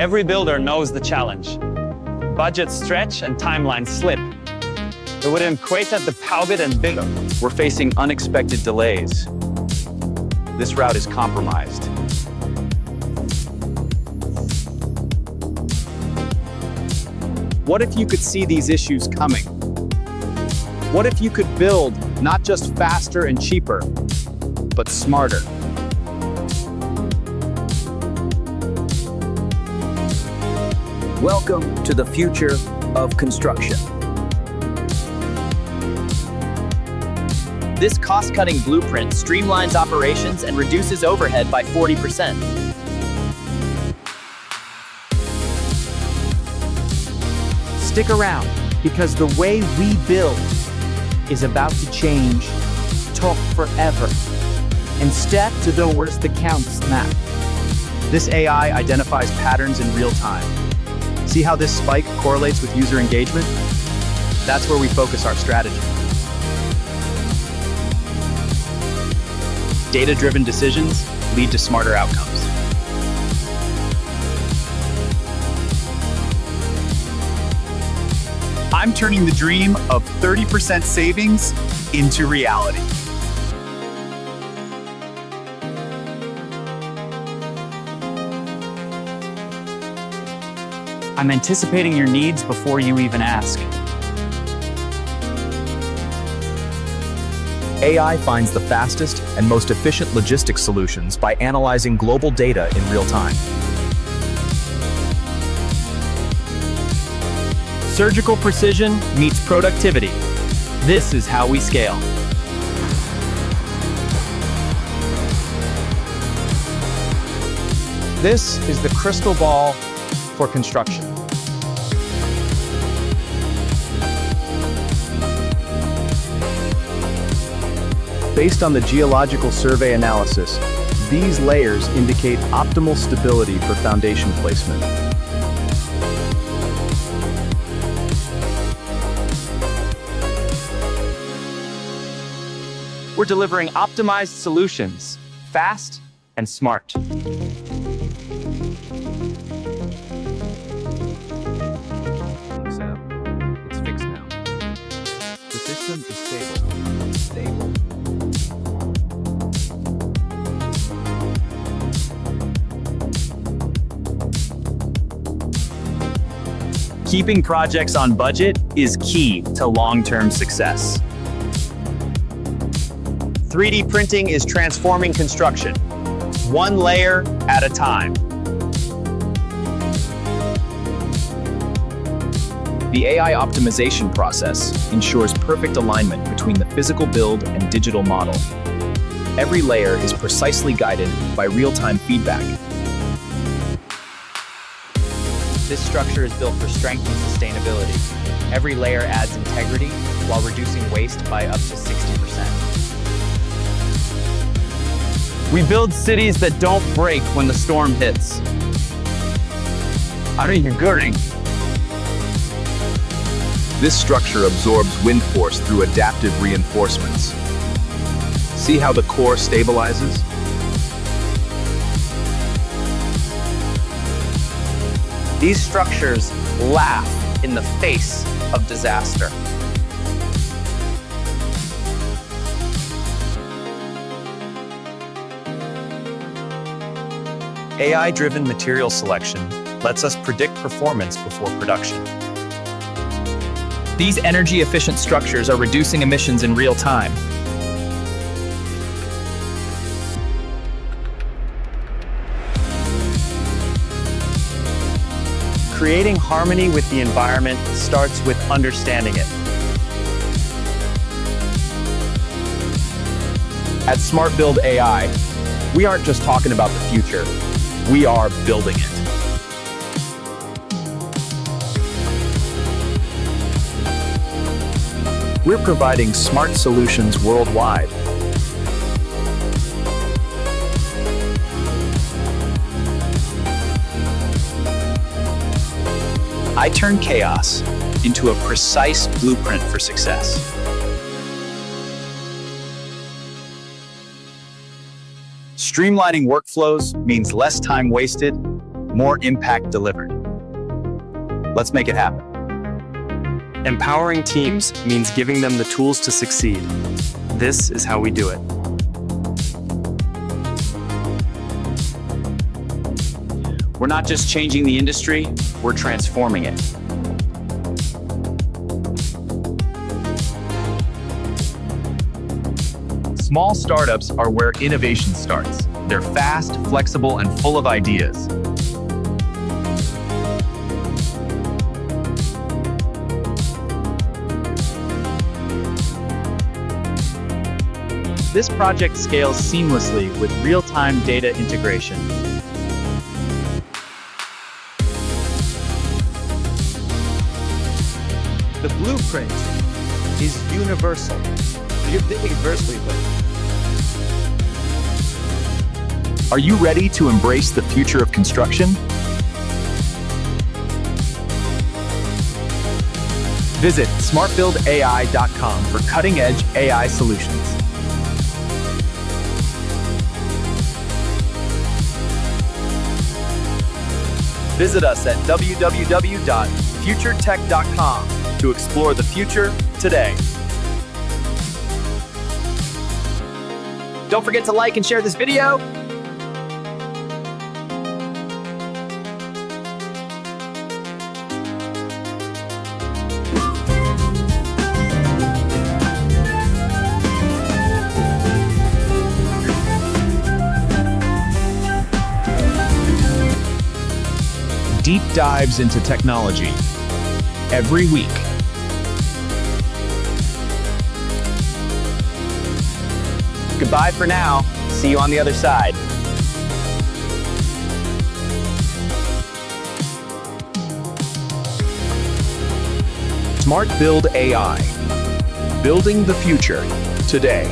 Every builder knows the challenge. Budgets stretch and timelines slip. But with Equator, the Powbit and Big, we're facing unexpected delays. This route is compromised. What if you could see these issues coming? What if you could build not just faster and cheaper, but smarter? Welcome to the future of construction. This cost-cutting blueprint streamlines operations and reduces overhead by 40%. Stick around, because the way we build is about to change, talk forever, and step to the worst that counts map. This AI identifies patterns in real time. See how this spike correlates with user engagement? That's where we focus our strategy. Data-driven decisions lead to smarter outcomes. I'm turning the dream of 30% savings into reality. I'm anticipating your needs before you even ask. AI finds the fastest and most efficient logistics solutions by analyzing global data in real time. Surgical precision meets productivity. This is how we scale. This is the crystal ball for construction. Based on the geological survey analysis, these layers indicate optimal stability for foundation placement. We're delivering optimized solutions, fast and smart. It's fixed now. The system is stable. Keeping projects on budget is key to long-term success. 3D printing is transforming construction, one layer at a time. The AI optimization process ensures perfect alignment between the physical build and digital model. Every layer is precisely guided by real-time feedback. This structure is built for strength and sustainability. Every layer adds integrity while reducing waste by up to 60%. We build cities that don't break when the storm hits. This structure absorbs wind force through adaptive reinforcements. See how the core stabilizes? These structures laugh in the face of disaster. AI-driven material selection lets us predict performance before production. These energy-efficient structures are reducing emissions in real time. Creating harmony with the environment starts with understanding it. At SmartBuild AI, we aren't just talking about the future, we are building it. We're providing smart solutions worldwide. I turn chaos into a precise blueprint for success. Streamlining workflows means less time wasted more impact delivered. Let's make it happen. Empowering teams means giving them the tools to succeed. This is how we do it. We're not just changing the industry, we're transforming it. Small startups are where innovation starts. They're fast, flexible, and full of ideas. This project scales seamlessly with real-time data integration. The blueprint is universal. You're thinking versely, but Are you ready to embrace the future of construction? Visit SmartBuildAI.com for cutting-edge AI solutions. Visit us at www.futuretech.com to explore the future today. Don't forget to like and share this video. Deep dives into technology every week. Goodbye for now. See you on the other side. SmartBuild AI. Building the future today.